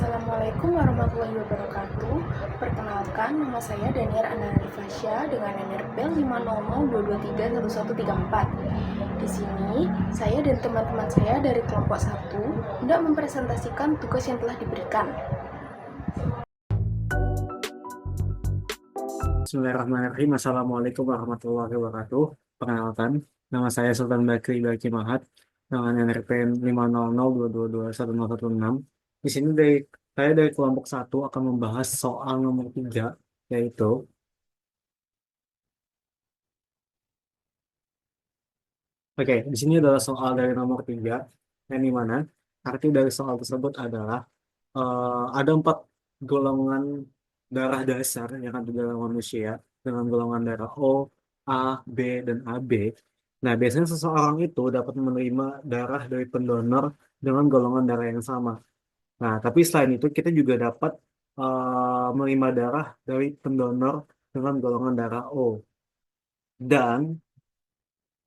Assalamualaikum warahmatullahi wabarakatuh. Perkenalkan, nama saya Daniar Ananda Fasya dengan NRP 500223113. Di sini, saya dan teman-teman saya dari kelompok 1 hendak mempresentasikan tugas yang telah diberikan. Bismillahirrahmanirrahim. Assalamualaikum warahmatullahi wabarakatuh. Perkenalkan, nama saya Sultan Bakri Baki Mahat dengan NRP 500222116. Di sini saya dari kelompok 1 akan membahas soal nomor 3, yaitu di sini adalah soal dari nomor 3, yang dimana arti dari soal tersebut adalah ada 4 golongan darah dasar yang ada dalam manusia dengan golongan darah O, A, B, dan AB. Nah, biasanya seseorang itu dapat menerima darah dari pendonor dengan golongan darah yang sama. Nah, tapi selain itu kita juga dapat menerima darah dari pendonor dengan golongan darah O. Dan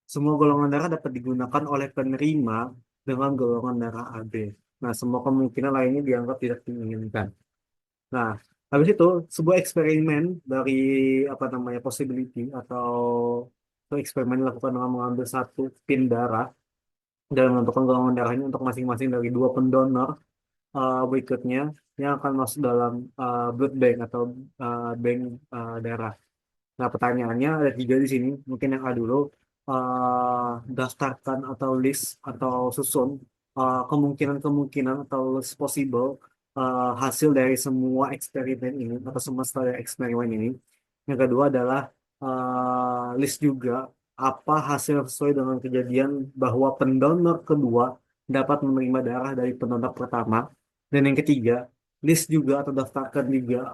semua golongan darah dapat digunakan oleh penerima dengan golongan darah AB. Nah, semua kemungkinan lainnya dianggap tidak diinginkan. Nah, habis itu sebuah eksperimen dari possibility atau eksperimen dilakukan dengan mengambil satu pin darah dan menentukan golongan darahnya untuk masing-masing dari dua pendonor berikutnya yang akan masuk dalam blood bank atau bank darah. Nah, pertanyaannya ada tiga di sini. Mungkin yang A dulu, daftarkan atau list atau susun kemungkinan-kemungkinan atau list possible hasil dari semua eksperimen ini atau semua studi eksperimen ini. Yang kedua adalah list juga apa hasil sesuai dengan kejadian bahwa pendonor kedua dapat menerima darah dari pendonor pertama. Dan yang ketiga, list juga atau daftarkan juga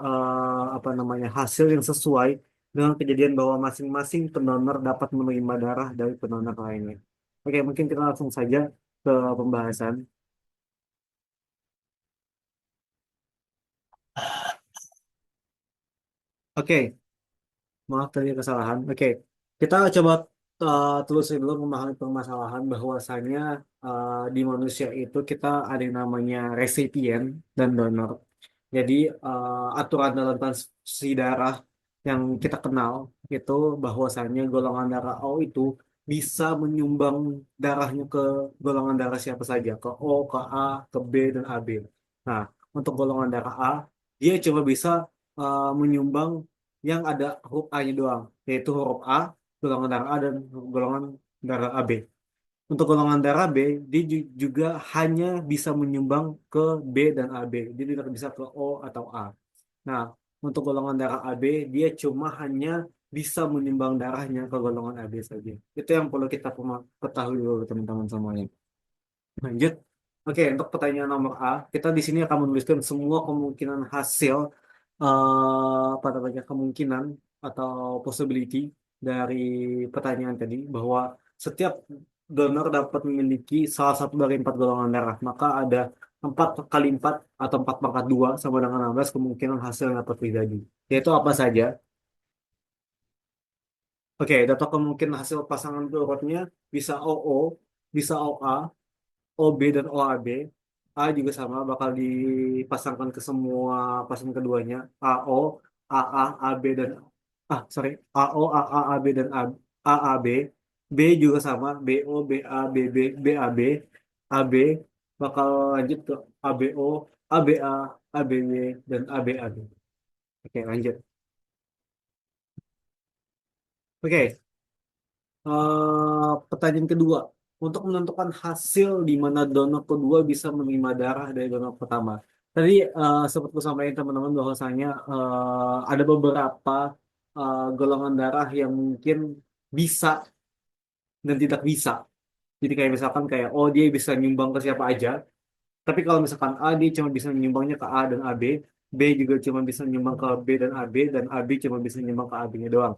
hasil yang sesuai dengan kejadian bahwa masing-masing pendonor dapat menerima darah dari pendonor lainnya. Oke, mungkin kita langsung saja ke pembahasan. Oke, maaf tadi kesalahan. Oke, kita coba telusuri dulu memahami permasalahan bahwasanya di manusia itu kita ada yang namanya resipien dan donor. Jadi aturan dalam transfusi darah yang kita kenal itu bahwasanya golongan darah O itu bisa menyumbang darahnya ke golongan darah siapa saja, ke O, ke A, ke B, dan AB. Nah, untuk golongan darah A, dia cuma bisa menyumbang yang ada huruf A-nya doang, yaitu huruf A, golongan darah A, dan golongan darah AB. Untuk golongan darah B, dia juga hanya bisa menyumbang ke B dan AB. Dia tidak bisa ke O atau A. Nah, untuk golongan darah AB, dia cuma hanya bisa menyumbang darahnya ke golongan AB saja. Itu yang perlu kita ketahui dulu, teman-teman semuanya. Lanjut. Oke, untuk pertanyaan nomor A, kita di sini akan menuliskan semua kemungkinan hasil, kemungkinan atau possibility dari pertanyaan tadi, bahwa setiap donor dapat memiliki salah satu dari 4 golongan darah. Maka ada 4 kali 4 atau 4 pangkat 2 sama dengan 16 kemungkinan hasil yang dapat terjadi. Yaitu apa saja? Oke, data kemungkinan hasil pasangan berikutnya bisa OO, bisa OA, OB dan OAB. A juga sama bakal dipasangkan ke semua pasangan keduanya. AO, AA, AB dan AO, AA, AB dan AAB. B juga sama, BO, BA, BB, BAB. AB bakal lanjut ke ABO, ABA, ABB dan ABAB. Oke, lanjut. Oke, pertanyaan kedua. Untuk menentukan hasil di mana donor kedua bisa menerima darah dari donor pertama. Tadi sempat aku sampaikan teman-teman bahwasanya ada beberapa golongan darah yang mungkin bisa dan tidak bisa. Jadi kayak misalkan kayak oh dia bisa nyumbang ke siapa aja. Tapi kalau misalkan A dia cuma bisa menyumbangnya ke A dan AB, B juga cuma bisa menyumbang ke B dan AB cuma bisa menyumbang ke AB-nya doang.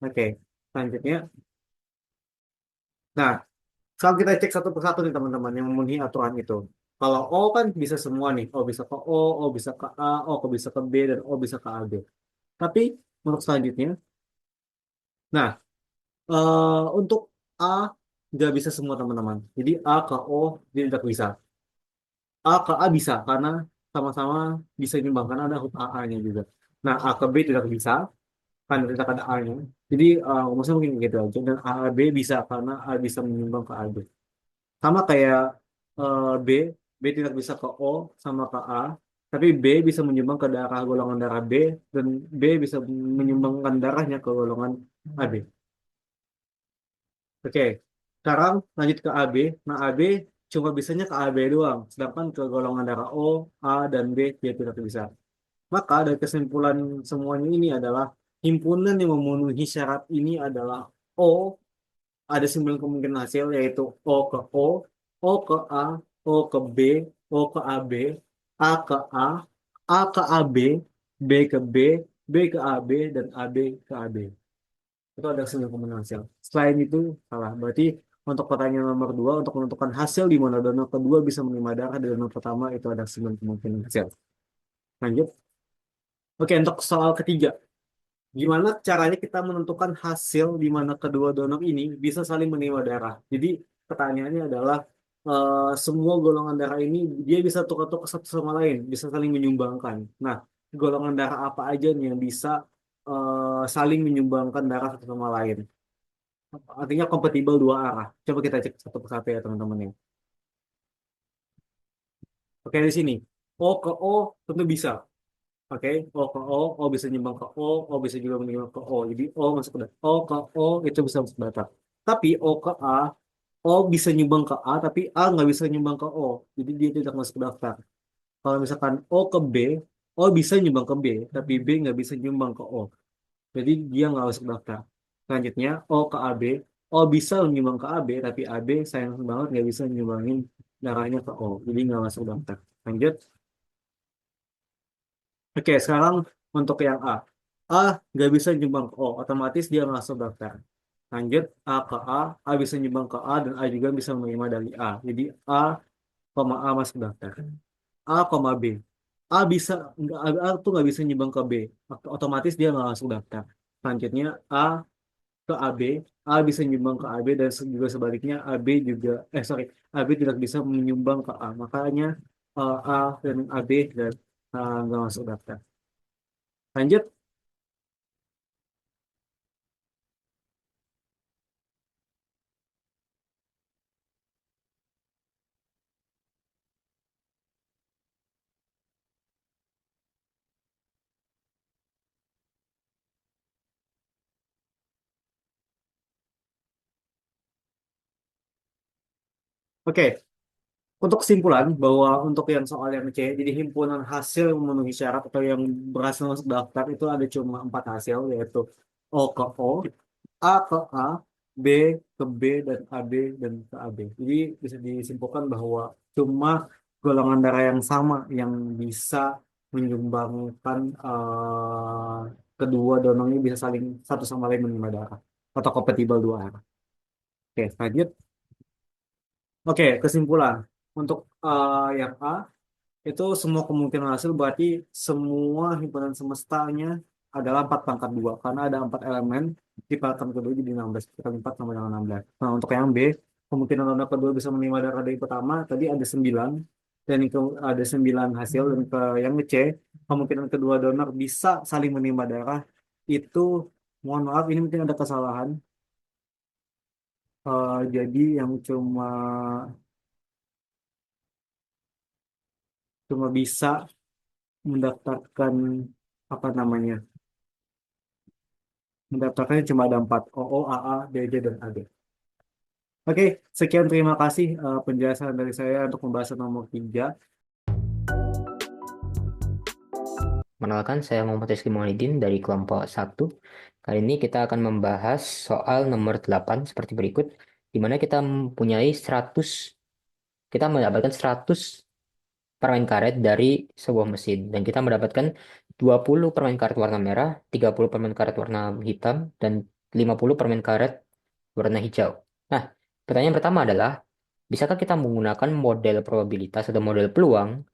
Oke, selanjutnya. Nah, sekarang kita cek satu persatu nih teman-teman yang memenuhi aturan itu. Kalau O kan bisa semua nih. O bisa ke O bisa ke A, bisa ke B, dan O bisa ke AB. Tapi untuk selanjutnya, nah untuk A nggak bisa semua teman-teman. Jadi A ke O dia tidak bisa. A ke A bisa karena sama-sama bisa nyumbang karena ada huruf AA-nya juga. Nah, A ke B tidak bisa karena tidak ada A-nya. Jadi maksudnya mungkin gitu aja. Dan A B bisa karena A bisa menyumbang ke AB. Sama kayak B, B tidak bisa ke O sama ke A, tapi B bisa menyumbang ke darah golongan darah B dan B bisa menyumbangkan darahnya ke golongan AB. Oke, sekarang lanjut ke AB. Nah, AB cuma bisanya ke AB doang, sedangkan ke golongan darah O, A, dan B dia tidak bisa. Maka dari kesimpulan semuanya ini adalah himpunan yang memenuhi syarat ini adalah O, ada 9 kemungkinan hasil yaitu O ke O ke A, O ke B, O ke AB, A ke A ke AB, B ke B, B ke AB, dan AB ke AB. Itu ada 9 kemungkinan hasil. Selain itu salah. Berarti untuk pertanyaan nomor 2, untuk menentukan hasil di mana donor kedua bisa menerima darah dari donor pertama itu ada 9 kemungkinan hasil. Lanjut. Oke, untuk soal ketiga. Gimana caranya kita menentukan hasil di mana kedua donor ini bisa saling menerima darah? Jadi pertanyaannya adalah semua golongan darah ini dia bisa tukar-tukar satu sama lain, bisa saling menyumbangkan. Nah, golongan darah apa aja nih yang bisa saling menyumbangkan darah satu sama lain? Artinya kompatibel dua arah. Coba kita cek satu persatu ya teman-teman ya. Oke di sini O ke O tentu bisa. Oke, O ke O bisa nyumbang ke O bisa juga menyumbang ke O. Jadi O masuk ke daftar. O ke O itu bisa masuk ke daftar. Tapi O ke O bisa nyumbang ke A, tapi A nggak bisa nyumbang ke O. Jadi dia tidak masuk ke daftar. Kalau misalkan O ke B, O bisa nyumbang ke B, tapi B nggak bisa nyumbang ke O. Jadi dia nggak masuk daftar. Selanjutnya O ke AB, O bisa nyumbang ke AB, tapi AB sayang banget nggak bisa nyumbangin darahnya ke O. Jadi nggak masuk daftar. Lanjut. Oke, sekarang untuk yang A. A nggak bisa nyumbang ke O, otomatis dia nggak masuk daftar. Lanjut, A ke A bisa nyumbang ke A, dan A juga bisa menerima dari A. Jadi A, A masuk daftar. A, B. A bisa, nggak, A tuh nggak bisa nyumbang ke B. Otomatis dia nggak masuk daftar. Selanjutnya A ke AB, A bisa nyumbang ke AB, dan juga sebaliknya AB juga, AB tidak bisa menyumbang ke A. Makanya A dan AB dan nggak masuk daftar. Lanjut. Oke, untuk kesimpulan bahwa untuk yang soal yang C, jadi himpunan hasil yang memenuhi syarat atau yang berhasil masuk daftar itu ada cuma 4 hasil, yaitu O ke O, A ke A, B ke B, dan AB dan ke AB. Jadi bisa disimpulkan bahwa cuma golongan darah yang sama yang bisa menyumbangkan kedua donor ini bisa saling satu sama lain menerima darah atau kompatibel dua arah. Oke, lanjut. Oke, kesimpulan. Untuk yang A, itu semua kemungkinan hasil berarti semua himpunan semestanya adalah 4 pangkat 2. Karena ada 4 elemen, di pangkat kedua jadi 16. Kali 4 sama dengan 16. Nah, untuk yang B, kemungkinan donor kedua bisa menerima darah dari pertama, tadi ada 9. Dan itu ada 9 hasil. Dan ke yang C, kemungkinan kedua donor bisa saling menerima darah, itu, mohon maaf, ini mungkin ada kesalahan. Jadi yang cuma cuma bisa mendaftarkan apa namanya, mendaftarkannya cuma ada 4, OO, AA, DD, dan AD. Oke, sekian terima kasih penjelasan dari saya untuk pembahasan nomor 3. Perkenalkan, saya Muhammad Rizky Maulidin dari kelompok 1. Kali ini kita akan membahas soal nomor 8 seperti berikut, di mana kita mempunyai 100, kita mendapatkan 100 permen karet dari sebuah mesin, dan kita mendapatkan 20 permen karet warna merah, 30 permen karet warna hitam, dan 50 permen karet warna hijau. Nah, pertanyaan pertama adalah, bisakah kita menggunakan model probabilitas atau model peluang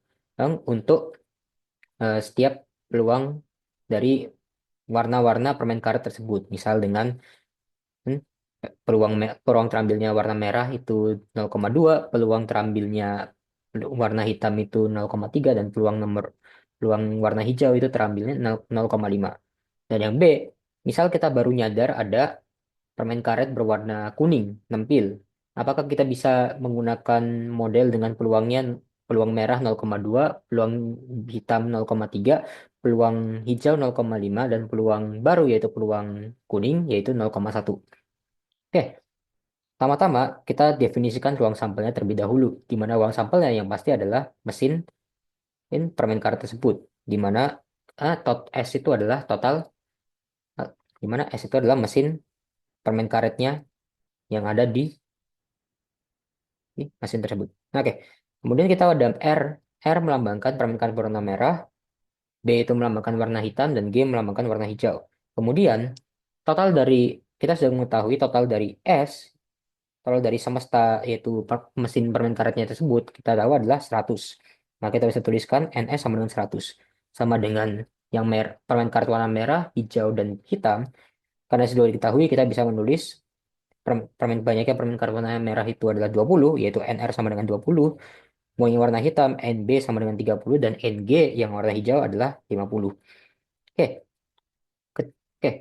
untuk setiap peluang dari warna-warna permen karet tersebut. Misal dengan hmm, peluang terambilnya warna merah itu 0,2, peluang terambilnya warna hitam itu 0,3 dan peluang warna hijau itu terambilnya 0,5. Dan yang B, misal kita baru nyadar ada permen karet berwarna kuning nampil. Apakah kita bisa menggunakan model dengan peluang merah 0,2, peluang hitam 0,3, peluang hijau 0,5 dan peluang baru yaitu peluang kuning yaitu 0,1. Oke, pertama-tama kita definisikan ruang sampelnya terlebih dahulu, di mana ruang sampelnya yang pasti adalah mesin permen karet tersebut, di mana S itu adalah total, di mana S itu adalah mesin permen karetnya yang ada di mesin tersebut. Nah, oke. Kemudian kita ada R. R melambangkan permen karet berwarna merah, B itu melambangkan warna hitam, dan G melambangkan warna hijau. Kemudian total dari kita sudah mengetahui total dari semesta yaitu mesin permen karetnya tersebut kita tahu adalah 100. Nah, kita bisa tuliskan NS sama dengan 100. Sama dengan yang permen karet warna merah, hijau, dan hitam. Karena sudah diketahui, kita bisa menulis banyaknya permen karet warna merah itu adalah 20, yaitu NR sama dengan 20. Mau yang warna hitam, NB sama dengan 30, dan NG yang warna hijau adalah 50. Oke, oke.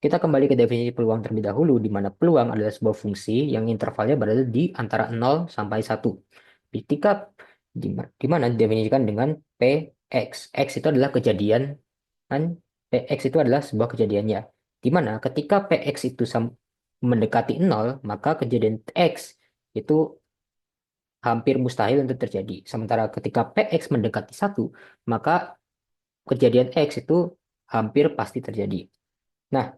Kita kembali ke definisi peluang terlebih dahulu, di mana peluang adalah sebuah fungsi yang intervalnya berada di antara 0 sampai 1. Ketika di mana didefinisikan dengan Px. X itu adalah kejadian, kan? Px itu adalah sebuah kejadiannya. Di mana ketika Px itu mendekati 0, maka kejadian X itu hampir mustahil untuk terjadi. Sementara ketika Px mendekati 1, maka kejadian X itu hampir pasti terjadi. Nah,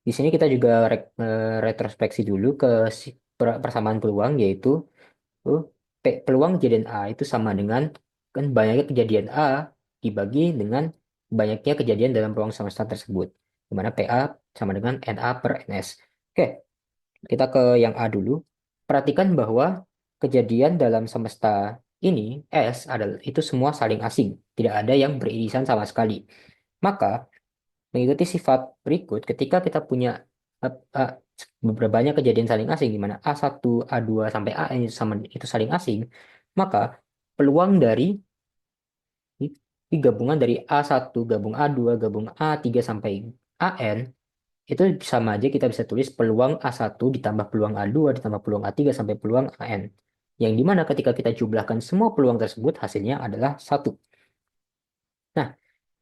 di sini kita juga retrospeksi dulu ke persamaan peluang, yaitu uh, peluang kejadian A itu sama dengan kan banyaknya kejadian A dibagi dengan banyaknya kejadian dalam ruang semesta tersebut, di mana PA sama dengan NA per NS. Oke, kita ke yang A dulu. Perhatikan bahwa kejadian dalam semesta ini S adalah itu semua saling asing, tidak ada yang beririsan sama sekali. Maka mengikuti sifat berikut, ketika kita punya eh, eh, beberapa banyak kejadian saling asing, di mana A1, A2, sampai AN itu saling asing, maka peluang di gabungan dari A1, gabung A2, gabung A3, sampai AN, itu sama aja kita bisa tulis peluang A1 ditambah peluang A2 ditambah peluang A3 sampai peluang AN. Yang dimana ketika kita jumlahkan semua peluang tersebut, hasilnya adalah 1. Nah,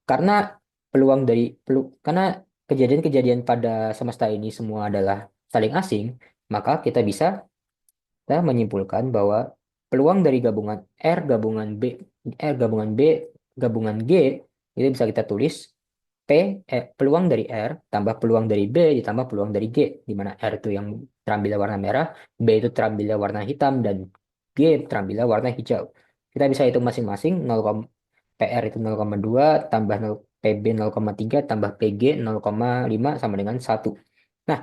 karena karena kejadian-kejadian pada semesta ini semua adalah saling asing, maka kita menyimpulkan bahwa peluang dari gabungan R gabungan B gabungan G itu bisa kita tulis peluang dari R tambah peluang dari B ditambah peluang dari G, di mana R itu yang terambilnya warna merah, B itu terambilnya warna hitam, dan G terambilnya warna hijau. Kita bisa hitung masing-masing. PR itu 0,2 tambah 0, PB 0,3 tambah PG 0,5 sama dengan 1. Nah,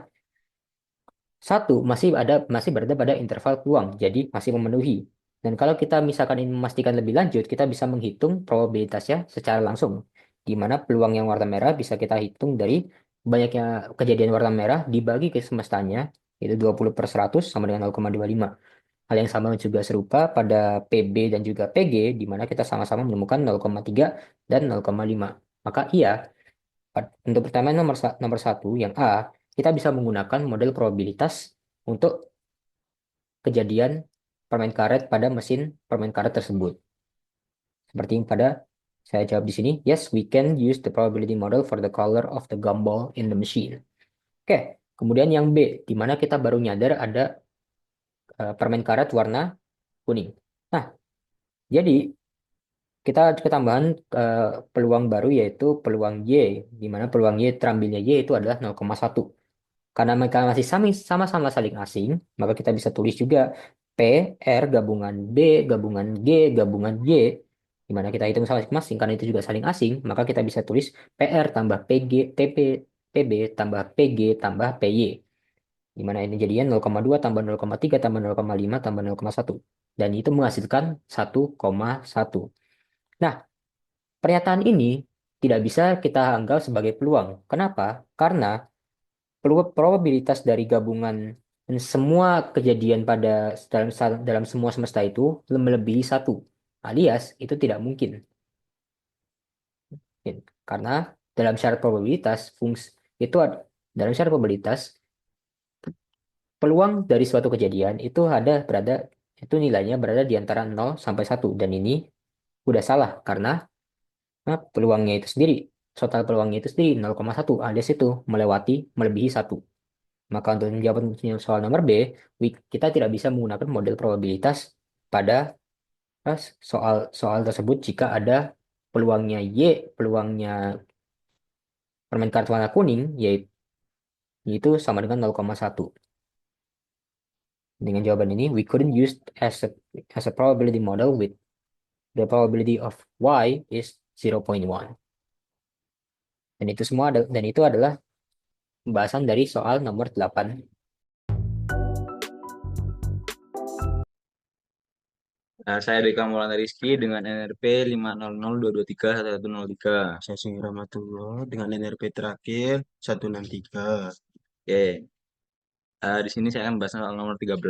1 masih berada pada interval peluang, jadi masih memenuhi. Dan kalau kita misalkan ingin memastikan lebih lanjut, kita bisa menghitung probabilitasnya secara langsung, di mana peluang yang warna merah bisa kita hitung dari banyaknya kejadian warna merah dibagi ke semestanya, itu 20/100 sama dengan 0,25. Hal yang sama juga serupa pada PB dan juga PG, di mana kita sama-sama menemukan 0,3 dan 0,5. Maka iya, untuk pertanyaan nomor 1, yang A, kita bisa menggunakan model probabilitas untuk kejadian permen karet pada mesin permen karet tersebut. Seperti yang saya jawab di sini, yes, we can use the probability model for the color of the gumball in the machine. Oke, kemudian yang B, di mana kita baru nyadar ada permen karet warna kuning. Nah, jadi kita ketambahan peluang baru yaitu peluang Y, di mana peluang Y terambilnya Y itu adalah 0,1. Karena mereka masih sama-sama saling asing, maka kita bisa tulis juga P, R gabungan B, gabungan G, gabungan Y, di mana kita hitung sama masing-masing, karena itu juga saling asing, maka kita bisa tulis PR tambah PG, PB tambah PG tambah PY. Di mana ini jadinya 0,2 tambah 0,3 tambah 0,5 tambah 0,1. Dan itu menghasilkan 1,1. Nah, pernyataan ini tidak bisa kita anggap sebagai peluang. Kenapa? Karena probabilitas dari gabungan Dan semua kejadian dalam semua semesta itu melebihi satu, alias itu tidak mungkin. Karena dalam syarat probabilitas dalam syarat probabilitas peluang dari suatu kejadian itu nilainya berada di antara 0 sampai 1, dan ini udah salah karena peluangnya itu sendiri, total peluangnya itu sendiri 0,1, alias itu melebihi satu. Maka untuk menjawab soal nomor B, kita tidak bisa menggunakan model probabilitas pada soal tersebut jika ada peluangnya peluangnya permen karet warna kuning, yaitu sama dengan 0,1. Dengan jawaban ini, we couldn't use as a probability model with the probability of Y is 0.1. Dan itu adalah pembahasan dari soal nomor 8. Nah, saya Deka Maulana Rizky dengan NRP 50022311103. Saya Singi Rahmatullah dengan NRP terakhir 163. Oke. Di sini saya akan membahas soal nomor 13.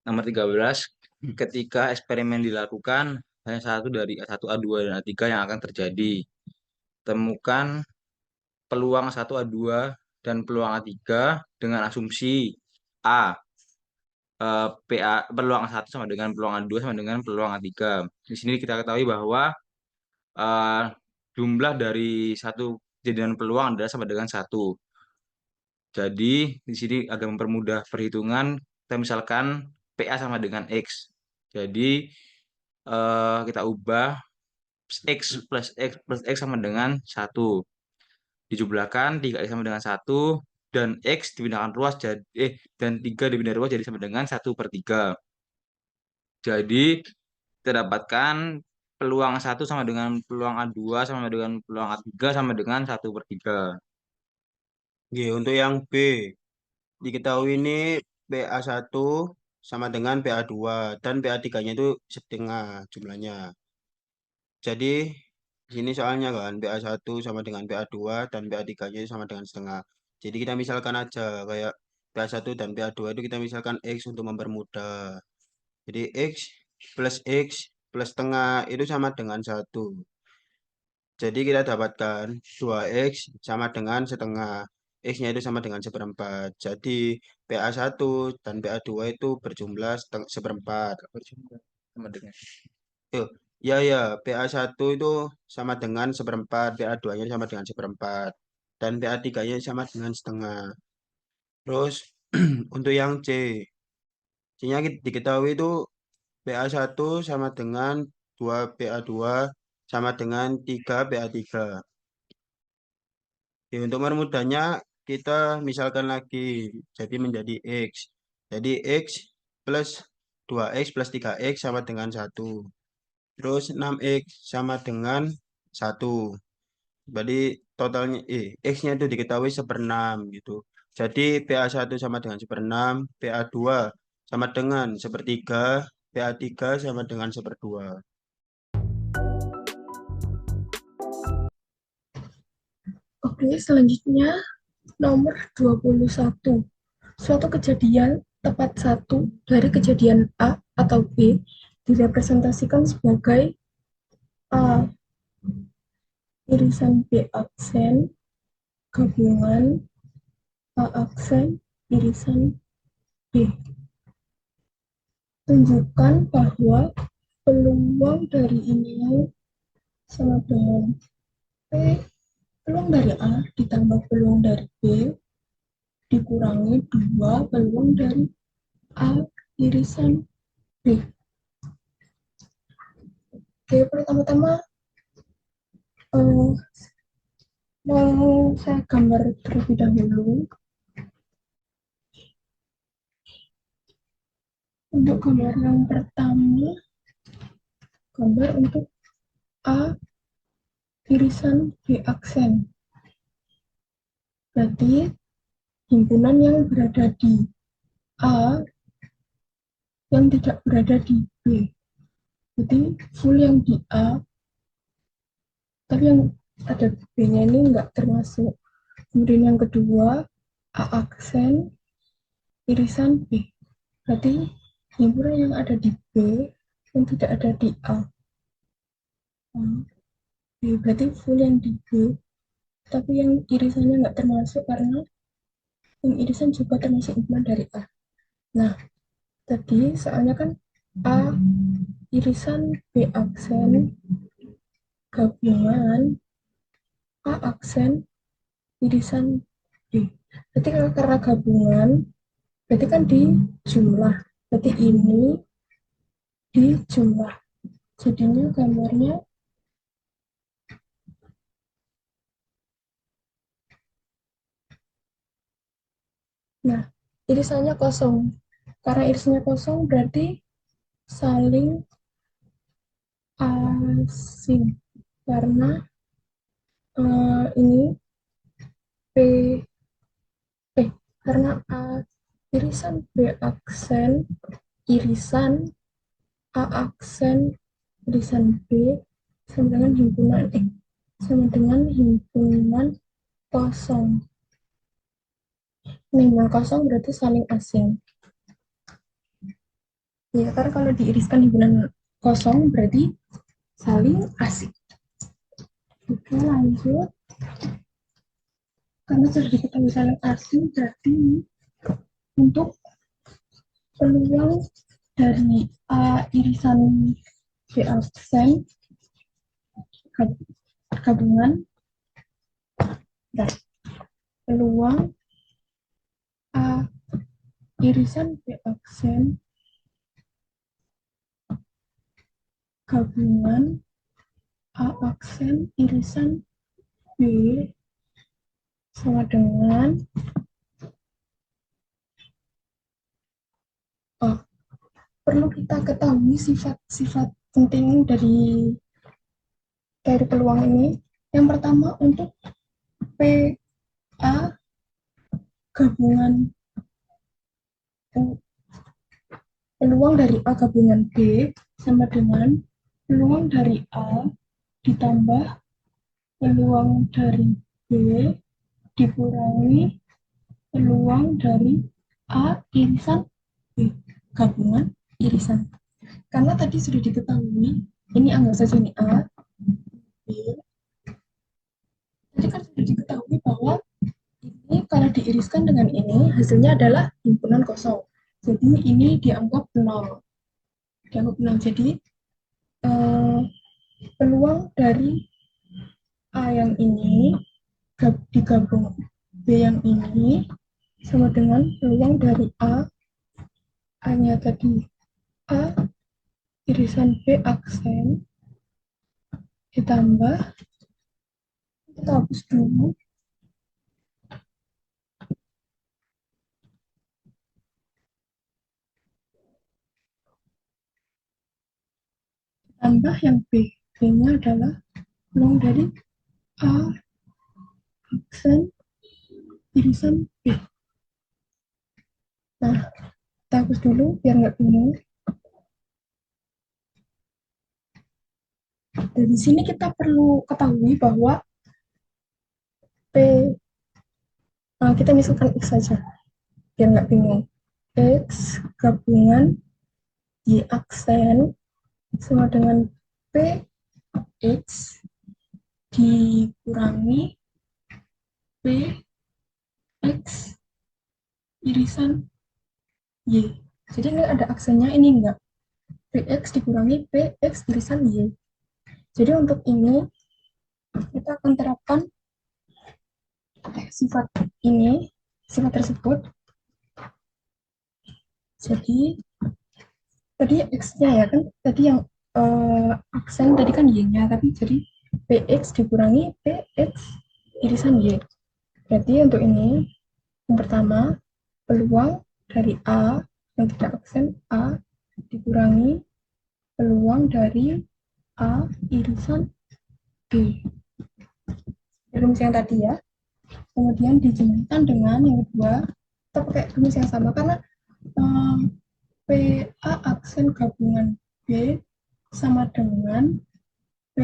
Nomor 13, ketika eksperimen dilakukan, hanya satu dari A1, A2, dan A3 yang akan terjadi. Temukan peluang 1 A2 dan peluang A3 dengan asumsi A. Peluang A1 sama dengan peluang A2 sama dengan peluang A3. Di sini kita ketahui bahwa jumlah dari satu kejadian peluang adalah sama dengan 1. Jadi di sini agak mempermudah perhitungan. Kita misalkan PA sama dengan X. Jadi kita ubah X plus X plus X sama dengan 1. Dijumlahkan 3X sama dengan 1. Dan X dipindahkan ruas dan 3 dipindah ruas jadi sama dengan 1/3. Jadi kita dapatkan peluang 1 sama dengan peluang A2 sama dengan peluang A3 sama dengan 1/3. Oke, untuk yang B, diketahui ini PA1 sama dengan PA2 dan PA3-nya itu setengah jumlahnya. Jadi di sini soalnya kan PA1 sama dengan PA2 dan PA3-nya sama dengan setengah. Jadi kita misalkan aja kayak PA1 dan PA2 itu kita misalkan X untuk mempermudah. Jadi X plus setengah itu sama dengan 1. Jadi kita dapatkan 2X sama dengan setengah. X-nya itu sama dengan seperempat. Jadi PA1 dan PA2 itu berjumlah seperempat. Berjumlah sama dengan Yuk, ya, PA1 itu sama dengan seperempat, PA2-nya sama dengan seperempat, dan PA3-nya sama dengan setengah. Terus untuk yang C-nya diketahui itu PA1 sama dengan 2 PA2 sama dengan 3 PA3. Ya, untuk memudahnya kita misalkan lagi jadi menjadi X. Jadi X plus 2X plus 3X sama dengan 1. Terus 6X sama dengan 1. Jadi totalnya X-nya itu diketahui 1/6 gitu. Jadi PA1 sama dengan 1/6, PA2 sama dengan 1/3, PA3 sama dengan 1/2. Oke, selanjutnya nomor 21. Suatu kejadian tepat satu dari kejadian A atau B direpresentasikan sebagai A irisan B aksen gabungan A aksen irisan B. Tunjukkan bahwa peluang dari ini sama dengan P, peluang dari A ditambah peluang dari B dikurangi 2 peluang dari A irisan B. Oke, pertama-tama mau saya gambar terlebih dahulu. Untuk gambar yang pertama, gambar untuk A irisan B aksen. Berarti himpunan yang berada di A yang tidak berada di B. Jadi full yang di A, tapi yang ada B-nya ini enggak termasuk. Kemudian yang kedua, A aksen irisan B. Berarti himpunan yang ada di B yang tidak ada di A. B berarti full yang di B, tapi yang irisannya nggak termasuk karena yang irisan juga termasuk himpunan dari A. Nah, tadi soalnya kan A irisan B aksen gabungan A aksen irisan B. Berarti kalau karena gabungan, berarti kan di jumlah. Berarti ini di jumlah. Jadinya gambarnya nah, irisannya kosong. Karena irisannya kosong berarti saling asing. Karena ini P karena irisan B aksen irisan A aksen irisan B sama dengan himpunan kosong. Himpunan kosong berarti saling asing. Ya, karena kalau diiriskan himpunan kosong berarti saling asing. Oke, lanjut. Karena sudah diketahui saling asing, berarti untuk peluang dari A irisan B aksen gabungan dan peluang A irisan B aksen gabungan A aksen irisan B sama dengan perlu kita ketahui sifat-sifat penting dari peluang ini. Yang pertama untuk PA gabungan peluang dari A gabungan B sama dengan peluang dari A ditambah peluang dari B dikurangi peluang dari A irisan B gabungan irisan. Karena tadi sudah diketahui, ini anggap saja ini A, B. Jadi kan sudah diketahui bahwa ini kalau diiriskan dengan ini, hasilnya adalah himpunan kosong. Jadi ini dianggap 0. Jadi peluang dari A yang ini digabung B yang ini sama dengan peluang dari A-nya tadi A irisan B aksen ditambah, kita hapus dulu, tambah yang B. B-nya adalah peluang dari A aksen irisan B. Nah, kita hapus dulu biar nggak bingung. Dan di sini kita perlu ketahui bahwa kita misalkan X saja biar nggak bingung. X gabungan Y aksen sama dengan PX dikurangi PX irisan Y. Jadi ini ada aksennya, ini enggak. PX dikurangi PX irisan Y. Jadi untuk ini kita akan terapkan sifat tersebut. Jadi tadi X-nya ya kan, tadi yang aksen tadi kan Y-nya, tapi jadi PX dikurangi PX irisan Y. Berarti untuk ini, yang pertama, peluang dari A yang tidak aksen A dikurangi peluang dari A irisan B. Rumus yang tadi ya. Kemudian dijumlahkan dengan yang kedua, kita pakai rumus yang sama karena PA aksen gabungan B sama dengan B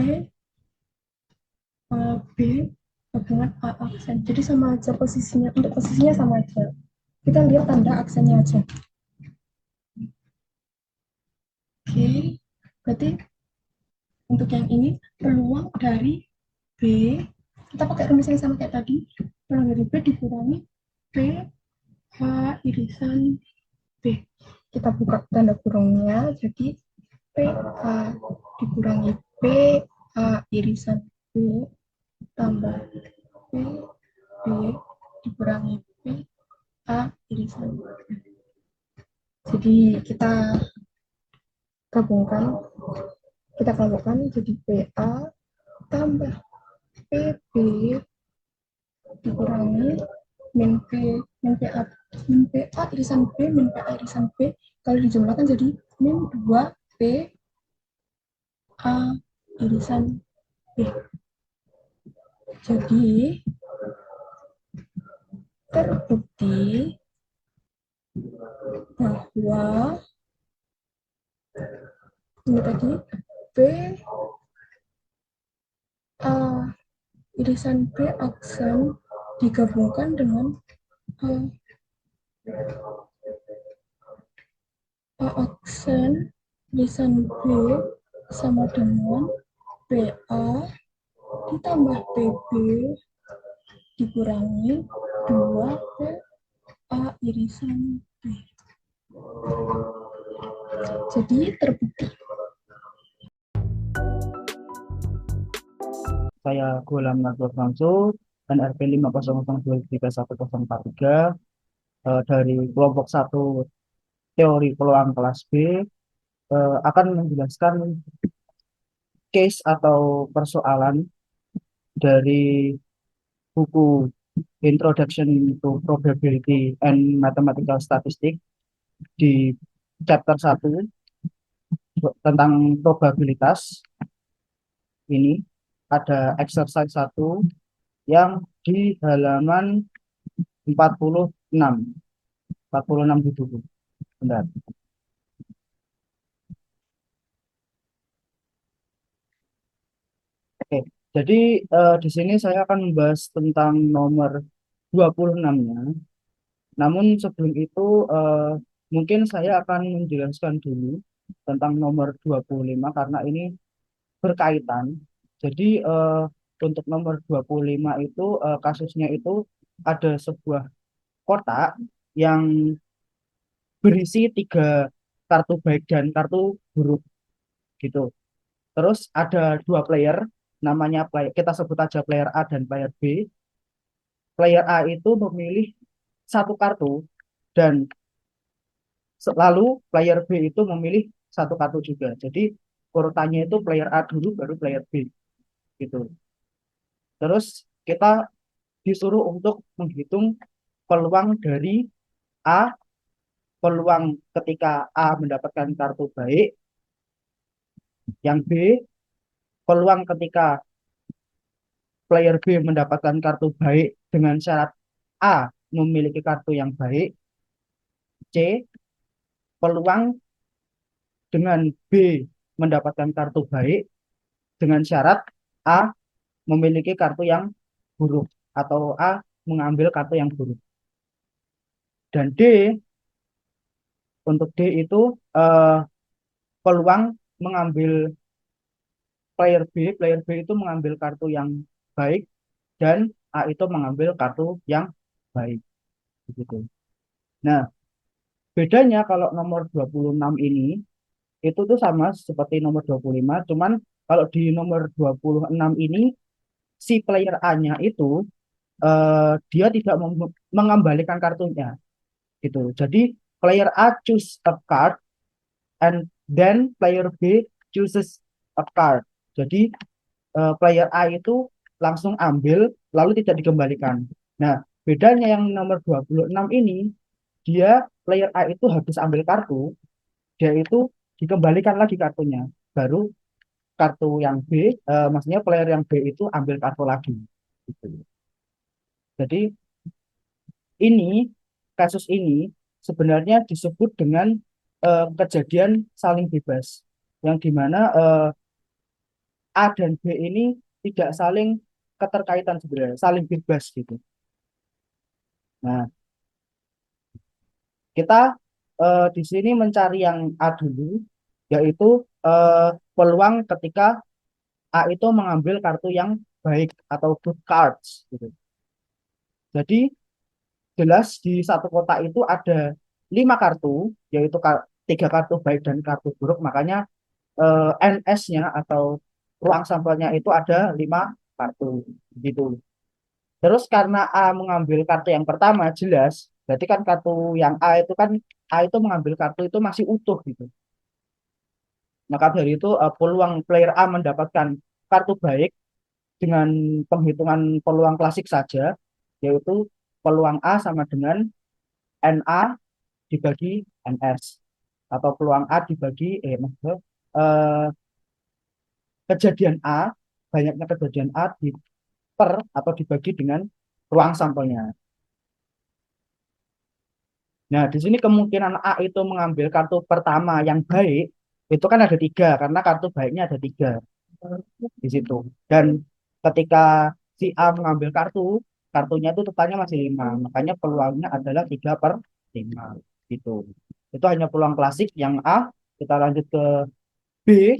gabungan A aksen. Jadi sama aja posisinya, untuk posisinya sama aja. Kita lihat tanda aksennya aja. Oke, berarti untuk yang ini peluang dari B, kita pakai rumus yang sama kayak tadi, peluang dari B dikurangi P H irisan B. Kita buka tanda kurungnya, jadi P H dikurangi P H irisan B tambah P B dikurangi P A irisan B. Jadi kita gabungkan, kita kelompokkan jadi PA tambah PB dikurangi min P min PA min PA irisan B min PA irisan B, kalau dijumlahkan jadi min 2 P A irisan B. Jadi terbukti bahwa ini tadi B A irisan B aksen digabungkan dengan A aksen irisan B sama dengan PA ditambah PB dikurangi 2 PA irisan B. Jadi terbukti. Saya Gulam Nabil Mansur, NRP 500231143 dari kelompok 1 teori peluang kelas B akan menjelaskan case atau persoalan dari buku Introduction to Probability and Mathematical Statistics di chapter 1 tentang probabilitas. Ini ada exercise 1 yang di halaman 46 di buku. Bentar. Oke, jadi di sini saya akan membahas tentang nomor 26-nya. Namun sebelum itu mungkin saya akan menjelaskan dulu tentang nomor 25 karena ini berkaitan. Jadi untuk nomor 25 itu kasusnya itu ada sebuah kotak yang berisi 3 kartu baik dan kartu buruk gitu. Terus ada 2 player, namanya player, kita sebut aja player A dan player B. Player A itu memilih 1 kartu dan lalu player B itu memilih 1 kartu juga. Jadi urutannya itu player A dulu baru player B gitu. Terus kita disuruh untuk menghitung peluang dari A, peluang ketika A mendapatkan kartu baik, yang B, peluang ketika player B mendapatkan kartu baik dengan syarat A memiliki kartu yang baik, C, peluang dengan B mendapatkan kartu baik dengan syarat A memiliki kartu yang buruk atau A mengambil kartu yang buruk. Dan D, untuk D itu peluang mengambil player B itu mengambil kartu yang baik dan A itu mengambil kartu yang baik. Begitu. Nah, bedanya kalau nomor 26 ini itu tuh sama seperti nomor 25, cuman kalau di nomor 26 ini si player A-nya itu dia tidak mengembalikan kartunya gitu. Jadi player A choose a card and then player B chooses a card. Jadi player A itu langsung ambil lalu tidak dikembalikan. Nah, bedanya yang nomor 26 ini dia player A itu habis ambil kartu, dia itu dikembalikan lagi kartunya. Baru kartu yang B, maksudnya player yang B itu ambil kartu lagi. Gitu. Jadi ini kasus ini sebenarnya disebut dengan kejadian saling bebas, yang dimana A dan B ini tidak saling keterkaitan sebenarnya, saling bebas gitu. Nah, Kita di sini mencari yang A dulu, yaitu peluang ketika A itu mengambil kartu yang baik atau good cards gitu. Jadi jelas di satu kotak itu ada 5 kartu, yaitu 3 kartu baik dan kartu buruk. Makanya NS-nya atau ruang sampelnya itu ada 5 kartu gitu. Terus karena A mengambil kartu yang pertama jelas, berarti kan kartu yang A itu mengambil kartu itu masih utuh gitu. Maka dari itu peluang player A mendapatkan kartu baik dengan penghitungan peluang klasik saja, yaitu peluang A sama dengan NA dibagi NS atau peluang A dibagi maksudnya, eh, kejadian A, banyaknya kejadian A atau dibagi dengan ruang sampelnya. Nah, di sini kemungkinan A itu mengambil kartu pertama yang baik itu kan ada 3 karena kartu baiknya ada 3 di situ. Dan ketika si A mengambil kartunya itu totalnya masih 5, makanya peluangnya adalah 3/5 gitu. Itu hanya peluang klasik yang A. Kita lanjut ke B,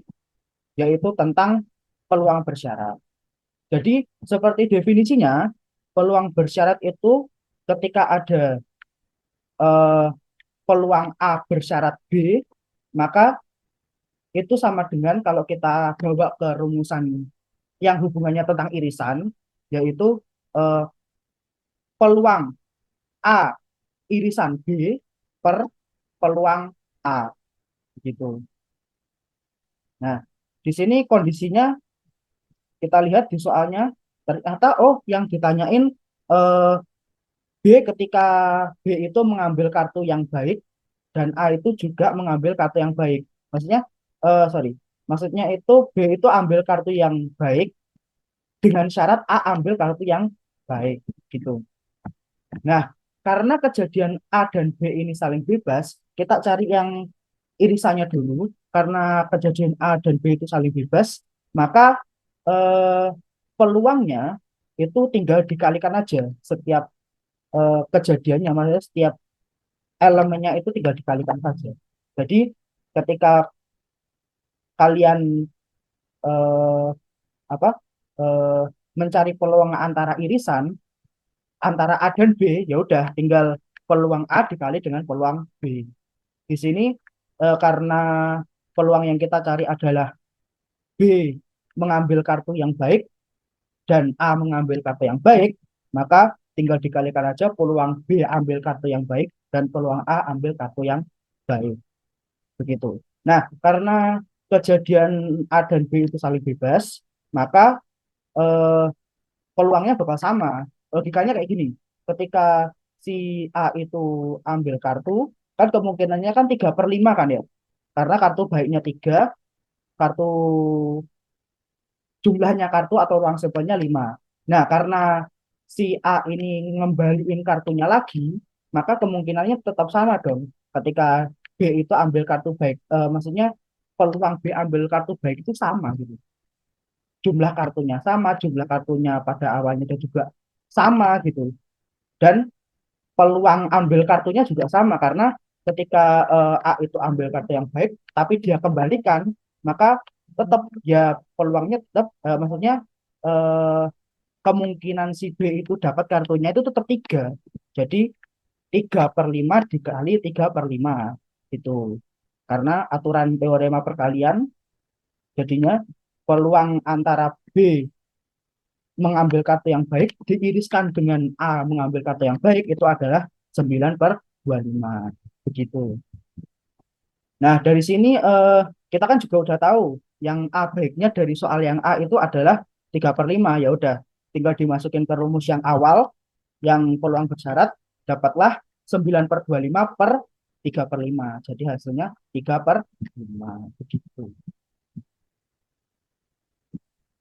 yaitu tentang peluang bersyarat. Jadi seperti definisinya, peluang bersyarat itu ketika ada eh, peluang A bersyarat B, maka itu sama dengan kalau kita bawa ke rumusan yang hubungannya tentang irisan, yaitu eh, peluang A irisan B per peluang A gitu. Nah, di sini kondisinya kita lihat di soalnya ternyata yang ditanyain eh, B ketika B itu mengambil kartu yang baik dan A itu juga mengambil kartu yang baik. Maksudnya, sorry, maksudnya itu B itu ambil kartu yang baik dengan syarat A ambil kartu yang baik gitu. Nah, karena kejadian A dan B ini saling bebas, kita cari yang irisannya dulu. Karena kejadian A dan B itu saling bebas, maka eh, peluangnya itu tinggal dikalikan aja setiap kejadiannya, maksudnya setiap elemennya itu tinggal dikalikan saja. Jadi ketika kalian eh, apa eh, mencari peluang antara irisan antara A dan B, ya udah tinggal peluang A dikali dengan peluang B. Di sini karena peluang yang kita cari adalah B mengambil kartu yang baik dan A mengambil kartu yang baik, maka tinggal dikalikan aja peluang B ambil kartu yang baik dan peluang A ambil kartu yang baik. Begitu. Nah, karena kejadian A dan B itu saling bebas, maka eh, peluangnya bakal sama. Logikanya kayak gini. Ketika si A itu ambil kartu, kan kemungkinannya kan 3/5 kan ya. Karena kartu baiknya 3, kartu jumlahnya kartu atau ruang sampelnya 5. Nah, karena si A ini ngembaliin kartunya lagi, maka kemungkinannya tetap sama dong. Ketika B itu ambil kartu baik, maksudnya peluang B ambil kartu baik itu sama gitu. Jumlah kartunya sama, jumlah kartunya pada awalnya juga sama gitu. Dan peluang ambil kartunya juga sama karena ketika A itu ambil kartu yang baik, tapi dia kembalikan, maka tetap ya peluangnya tetap, maksudnya eh, kemungkinan si B itu dapat kartunya itu tetap 3. Jadi 3/5 dikali 3/5 itu. Karena aturan teorema perkalian, jadinya peluang antara B mengambil kartu yang baik diiriskan dengan A mengambil kartu yang baik itu adalah 9/25. Begitu. Nah, dari sini kita kan juga udah tahu yang A baiknya dari soal yang A itu adalah 3/5. Ya udah, tinggal dimasukin ke rumus yang awal yang peluang bersyarat, dapatlah 9/25 per 3/5. Jadi hasilnya 3/5. Begitu.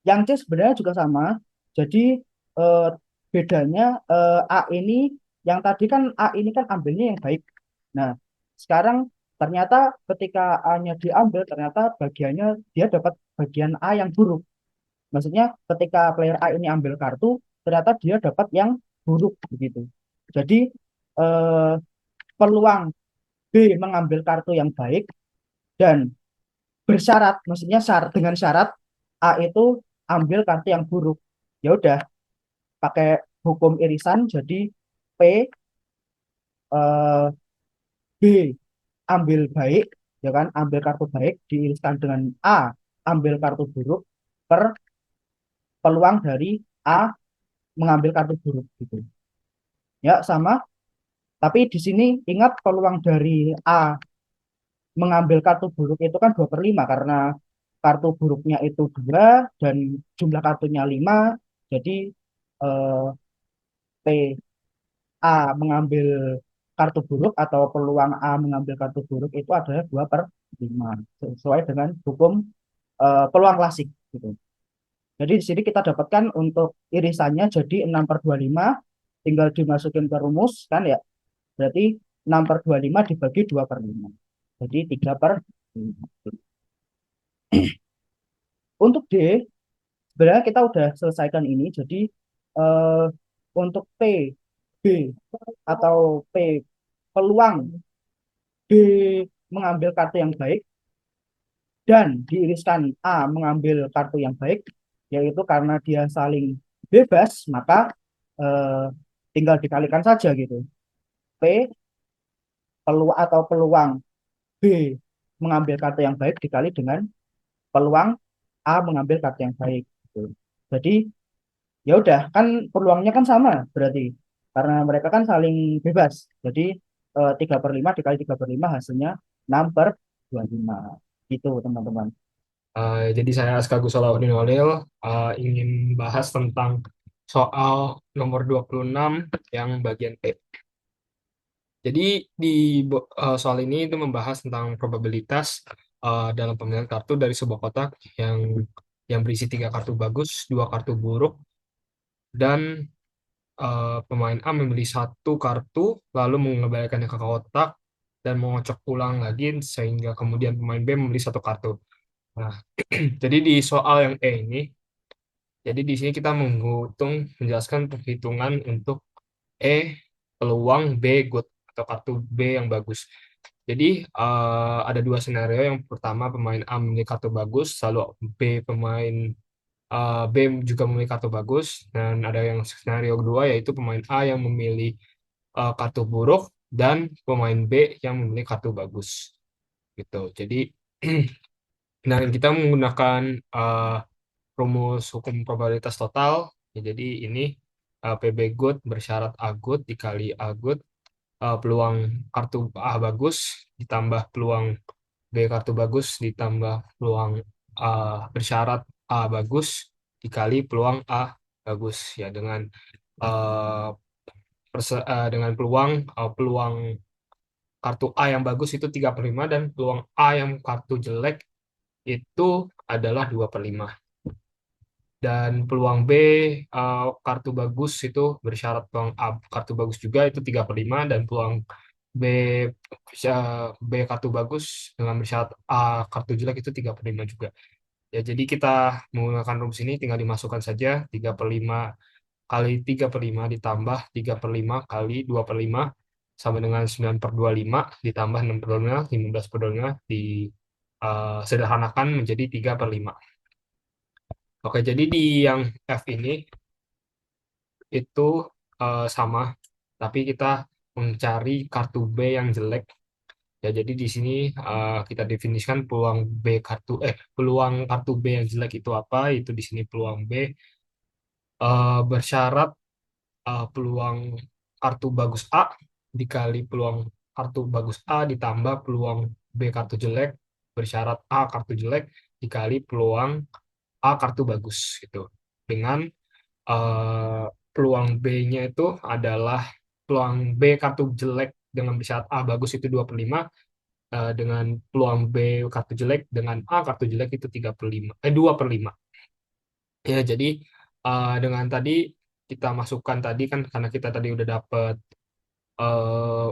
Yang C sebenarnya juga sama. Jadi eh, bedanya A ini, yang tadi kan A ini kan ambilnya yang baik. Nah, sekarang ternyata ketika A-nya diambil, ternyata bagiannya dia dapat bagian A yang buruk. Maksudnya ketika player A ini ambil kartu, ternyata dia dapat yang buruk begitu. Jadi eh, peluang B mengambil kartu yang baik dan bersyarat, maksudnya dengan syarat A itu ambil kartu yang buruk. Ya udah, pakai hukum irisan jadi P eh, B ambil baik, ya kan, ambil kartu baik diiriskan dengan A ambil kartu buruk per peluang dari A mengambil kartu buruk gitu. Ya, sama. Tapi di sini ingat peluang dari A mengambil kartu buruk itu kan 2/5 karena kartu buruknya itu 2 dan jumlah kartunya 5. Jadi eh, P A mengambil kartu buruk atau peluang A mengambil kartu buruk itu adalah 2/5 sesuai dengan hukum peluang klasik gitu. Jadi di sini kita dapatkan untuk irisannya jadi 6/25 tinggal dimasukin ke rumus kan ya. Berarti 6/25 dibagi 2/5. Jadi 3/5. Untuk D, sebenarnya kita udah selesaikan ini. Jadi eh, untuk P, B, atau P peluang B mengambil kartu yang baik dan diiriskan A mengambil kartu yang baik, yaitu karena dia saling bebas, maka eh, tinggal dikalikan saja gitu. P peluang atau peluang B mengambil kartu yang baik dikali dengan peluang A mengambil kartu yang baik. Gitu. Jadi ya udah kan peluangnya kan sama berarti karena mereka kan saling bebas. Jadi 3/5 dikali 3/5 hasilnya 6/25 gitu teman-teman. Jadi saya Aska Gusolawudin Walil ingin bahas tentang soal nomor 26 yang bagian E. Jadi di soal ini itu membahas tentang probabilitas dalam pemilihan kartu dari sebuah kotak yang berisi 3 kartu bagus, 2 kartu buruk, dan pemain A memilih 1 kartu lalu mengembalikannya ke kotak dan mengocok ulang lagi sehingga kemudian pemain B memilih 1 kartu. Nah, jadi di soal yang E ini, jadi di sini kita menjelaskan perhitungan untuk E peluang B good atau kartu B yang bagus. Jadi ada 2 skenario. Yang pertama pemain A memilih kartu bagus, lalu B juga memilih kartu bagus, dan ada yang skenario kedua yaitu pemain A yang memilih kartu buruk dan pemain B yang memilih kartu bagus. Gitu. Jadi nah kita menggunakan rumus hukum probabilitas total. Ya, jadi ini PB good bersyarat A good dikali A good peluang kartu A bagus ditambah peluang B kartu bagus ditambah peluang bersyarat A bagus dikali peluang A bagus ya uh, dengan peluang kartu A yang bagus itu 3/5 dan peluang A yang kartu jelek itu adalah 2/5. Dan peluang B kartu bagus itu bersyarat peluang A kartu bagus juga itu 3/5 dan peluang B B kartu bagus dengan bersyarat A kartu jelek itu 3/5 juga. Ya, jadi kita menggunakan rumus ini tinggal dimasukkan saja 3/5 kali 3/5 ditambah 3/5 kali 2/5 sama dengan 9/25 ditambah 6/25, 15/25 sederhanakan menjadi 3/5. Oke, jadi di yang F ini itu sama, tapi kita mencari kartu B yang jelek. Ya, jadi di sini kita definisikan peluang kartu B yang jelek itu apa? Itu di sini peluang B bersyarat peluang kartu bagus A dikali peluang kartu bagus A ditambah peluang B kartu jelek bersyarat A kartu jelek dikali peluang A kartu bagus gitu. Dengan eh, peluang B-nya itu adalah peluang B kartu jelek dengan bersyarat A bagus itu 2/5 dengan peluang B kartu jelek dengan A kartu jelek itu 2/5. Ya, jadi dengan tadi kita masukkan tadi kan karena kita tadi udah dapet eh,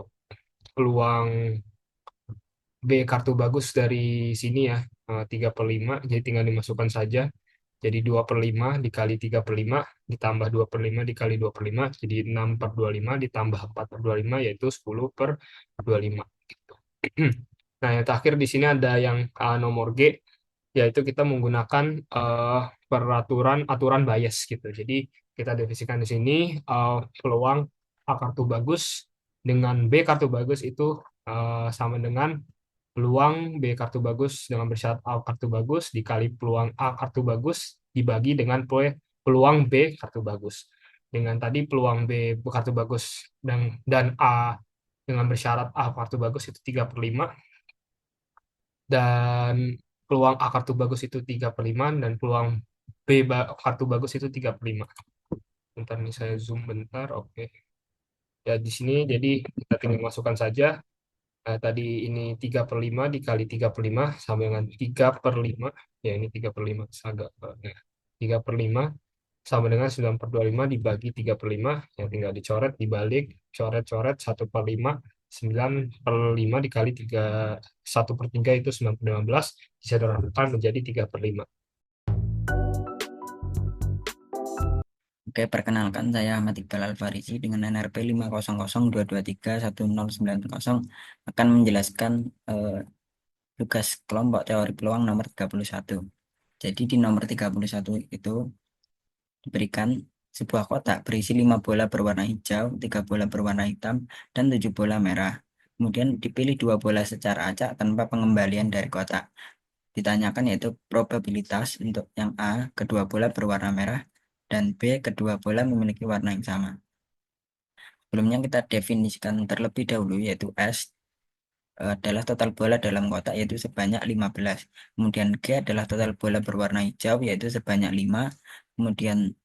peluang B kartu bagus dari sini ya 3/5, jadi tinggal dimasukkan saja. Jadi 2/5 dikali 3/5 ditambah 2/5 dikali 2/5 jadi 6/25 ditambah 4/25 yaitu 10/25 gitu. Nah, yang terakhir di sini ada yang nomor G, yaitu kita menggunakan peraturan aturan bias gitu. Jadi kita definisikan di sini peluang A kartu bagus dengan B kartu bagus itu sama dengan peluang B kartu bagus dengan bersyarat A kartu bagus dikali peluang A kartu bagus dibagi dengan peluang B kartu bagus. Dengan tadi peluang B kartu bagus dan A dengan bersyarat A kartu bagus itu 3/5 dan peluang A kartu bagus itu 3/5 dan peluang kartu bagus itu 3/5. Bentar nih saya zoom bentar. Oke. Ya di sini jadi kita tinggal masukkan saja. Tadi ini 3/5 dikali 3/5 sama dengan 3/5. Ya ini 3/5 agak ya. 3/5 sama dengan 9/25 dibagi 3/5. Yang tinggal dicoret, dibalik, coret-coret 1/5. 9/5 dikali 3, 1/3 itu 9/15. Disederhanakan menjadi 3/5. Oke, perkenalkan saya Ahmad Iqbal Alfarizi dengan NRP 50022311090 akan menjelaskan tugas kelompok teori peluang nomor 31. Jadi di nomor 31 itu diberikan sebuah kotak berisi 5 bola berwarna hijau, 3 bola berwarna hitam, dan 7 bola merah. Kemudian dipilih 2 bola secara acak tanpa pengembalian dari kotak. Ditanyakan yaitu probabilitas untuk yang A, kedua bola berwarna merah, dan B, kedua bola memiliki warna yang sama. Sebelumnya kita definisikan terlebih dahulu yaitu S adalah total bola dalam kotak yaitu sebanyak 15. Kemudian G adalah total bola berwarna hijau yaitu sebanyak 5. Kemudian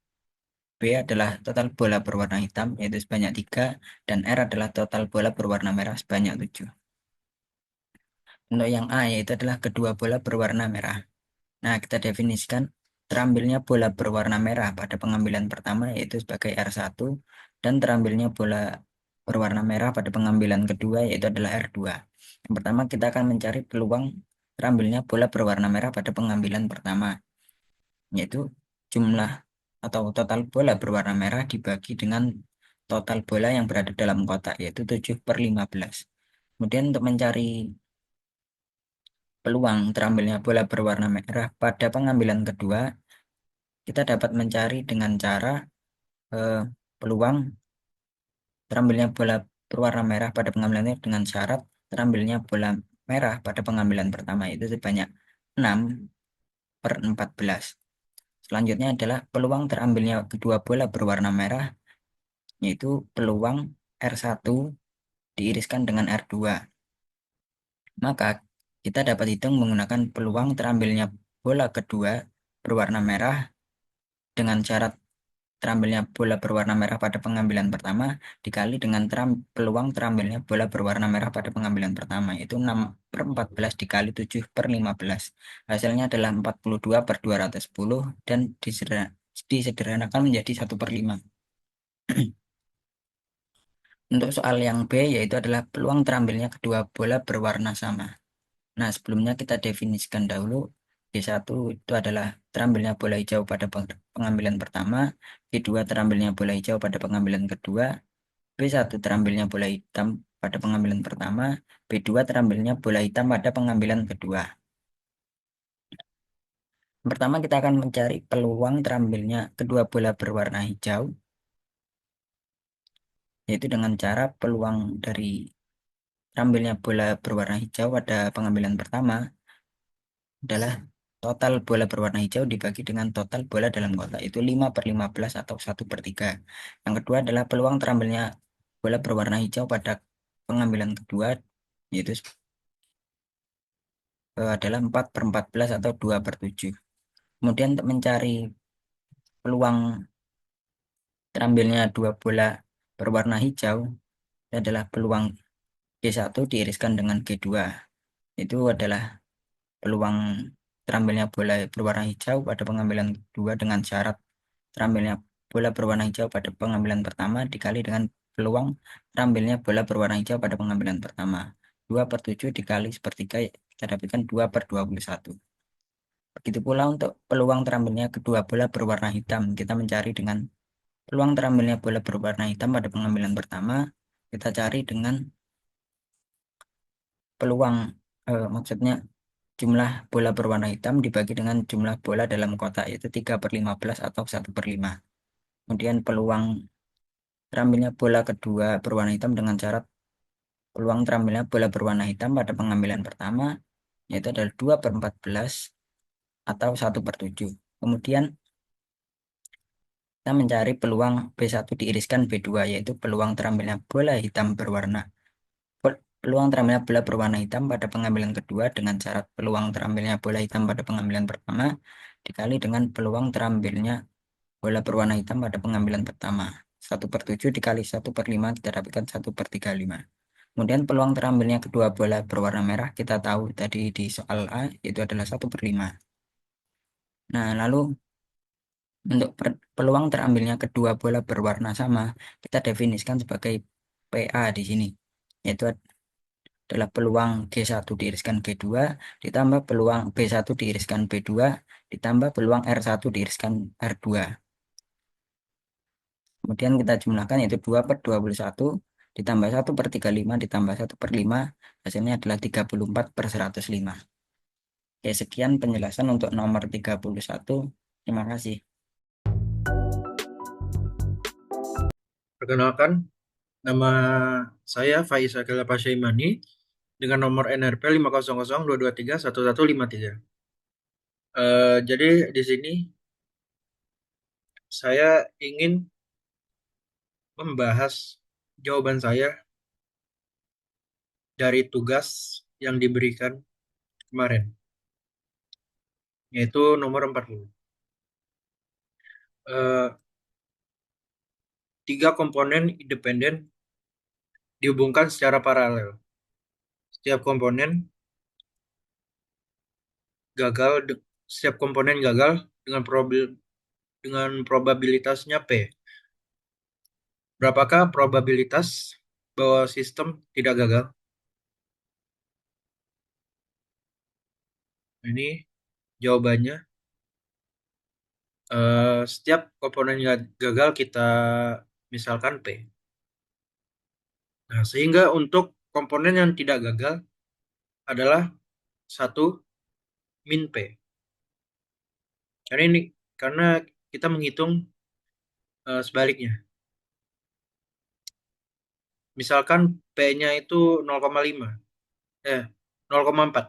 B adalah total bola berwarna hitam yaitu sebanyak 3. Dan R adalah total bola berwarna merah sebanyak 7. Untuk yang A yaitu adalah kedua bola berwarna merah. Nah, kita definisikan terambilnya bola berwarna merah pada pengambilan pertama yaitu sebagai R1 dan terambilnya bola berwarna merah pada pengambilan kedua yaitu adalah R2. Yang pertama kita akan mencari peluang terambilnya bola berwarna merah pada pengambilan pertama yaitu jumlah atau total bola berwarna merah dibagi dengan total bola yang berada dalam kotak yaitu 7/15. Kemudian untuk mencari peluang terambilnya bola berwarna merah pada pengambilan kedua, kita dapat mencari dengan cara peluang terambilnya bola berwarna merah pada pengambilan dengan syarat terambilnya bola merah pada pengambilan pertama itu sebanyak 6/14. Selanjutnya adalah peluang terambilnya kedua bola berwarna merah yaitu peluang R1 diiriskan dengan R2. Maka kita dapat hitung menggunakan peluang terambilnya bola kedua berwarna merah dengan syarat terambilnya bola berwarna merah pada pengambilan pertama dikali dengan peluang terambilnya bola berwarna merah pada pengambilan pertama yaitu 6/14 dikali 7/15. Hasilnya adalah 42/210 dan disederhanakan menjadi 1/5. Untuk soal yang B yaitu adalah peluang terambilnya kedua bola berwarna sama. Nah, sebelumnya kita definisikan dahulu B1 itu adalah terambilnya bola hijau pada pengambilan pertama, B2 terambilnya bola hijau pada pengambilan kedua, B1 terambilnya bola hitam pada pengambilan pertama, B2 terambilnya bola hitam pada pengambilan kedua. Pertama kita akan mencari peluang terambilnya kedua bola berwarna hijau, yaitu dengan cara peluang dari terambilnya bola berwarna hijau pada pengambilan pertama adalah total bola berwarna hijau dibagi dengan total bola dalam kotak itu 5/15 atau 1/3. Yang kedua adalah peluang terambilnya bola berwarna hijau pada pengambilan kedua yaitu adalah 4/14 atau 2/7. Kemudian untuk mencari peluang terambilnya dua bola berwarna hijau adalah peluang G1 diiriskan dengan G2. Itu adalah peluang terambilnya bola berwarna hijau pada pengambilan kedua dengan syarat terambilnya bola berwarna hijau pada pengambilan pertama dikali dengan peluang terambilnya bola berwarna hijau pada pengambilan pertama. 2/7 dikali 1/3 kita dapatkan 2/21. Begitu pula untuk peluang terambilnya kedua bola berwarna hitam. Kita mencari dengan peluang terambilnya bola berwarna hitam pada pengambilan pertama. Kita cari dengan peluang, maksudnya jumlah bola berwarna hitam dibagi dengan jumlah bola dalam kotak, yaitu 3/15 atau 1/5. Kemudian peluang terambilnya bola kedua berwarna hitam dengan syarat peluang terambilnya bola berwarna hitam pada pengambilan pertama, yaitu adalah 2/14 atau 1/7. Kemudian kita mencari peluang B1 diiriskan B2, yaitu peluang terambilnya bola hitam berwarna peluang terambilnya bola berwarna hitam pada pengambilan kedua dengan syarat peluang terambilnya bola hitam pada pengambilan pertama dikali dengan peluang terambilnya bola berwarna hitam pada pengambilan pertama. 1/7 dikali 1/5 kita dapatkan 1/35. Kemudian peluang terambilnya kedua bola berwarna merah kita tahu tadi di soal A itu adalah 1/5. Nah, lalu untuk peluang terambilnya kedua bola berwarna sama kita definisikan sebagai PA di sini, yaitu adalah peluang G1 diiriskan G2 ditambah peluang B1 diiriskan B2 ditambah peluang R1 diiriskan R2. Kemudian kita jumlahkan, yaitu 2/21 ditambah 1/35 ditambah 1/5, hasilnya adalah 34/105. Oke, sekian penjelasan untuk nomor 31. Terima kasih. Perkenalkan, nama saya Faiz Akila Pasyaimani dengan nomor NRP 50022311153. Jadi di sini saya ingin membahas jawaban saya dari tugas yang diberikan kemarin, yaitu nomor 40. 3 komponen independen dihubungkan secara paralel. Setiap komponen gagal dengan probabilitasnya P. Berapakah probabilitas bahwa sistem tidak gagal? Ini jawabannya. Setiap komponen gagal kita misalkan P. Nah, sehingga untuk komponen yang tidak gagal adalah 1 min P. Karena kita menghitung sebaliknya. Misalkan P-nya itu 0,4.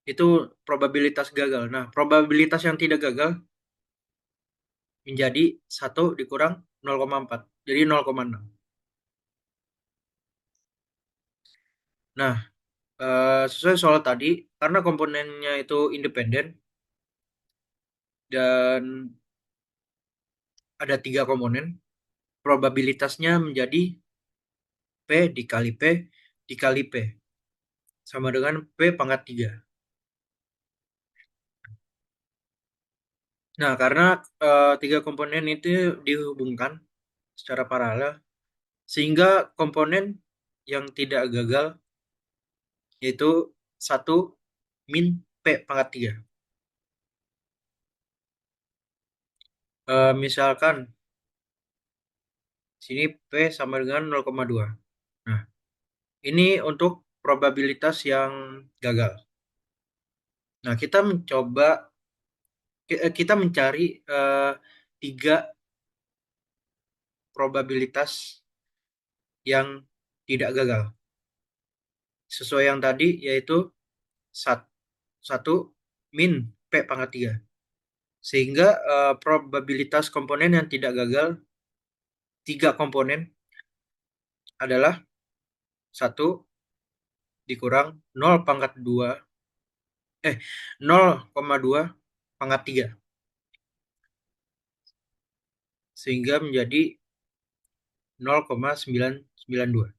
Itu probabilitas gagal. Nah, probabilitas yang tidak gagal menjadi 1 dikurang 0,4. Jadi 0,6. Nah, sesuai soal tadi, karena komponennya itu independen dan ada 3 komponen, probabilitasnya menjadi P dikali P dikali P sama dengan P pangkat 3. Nah, karena 3 komponen itu dihubungkan secara paralel, sehingga komponen yang tidak gagal yaitu 1 min P pangkat 3. Misalkan sini P sama dengan 0,2. Nah, ini untuk probabilitas yang gagal. Nah, kita mencari 3 probabilitas yang tidak gagal. Sesuai yang tadi, yaitu 1 min P pangkat 3. Sehingga probabilitas komponen yang tidak gagal 3 komponen adalah 1 dikurang 0,2 pangkat 3. Sehingga menjadi 0,992.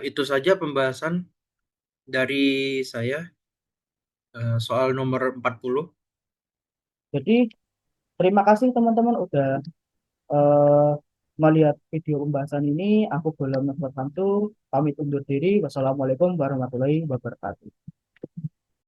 Itu saja pembahasan dari saya soal nomor 40. Jadi terima kasih teman-teman udah eh, melihat video pembahasan ini. Aku Bolam Nurtanto pamit undur diri. Wassalamualaikum warahmatullahi wabarakatuh.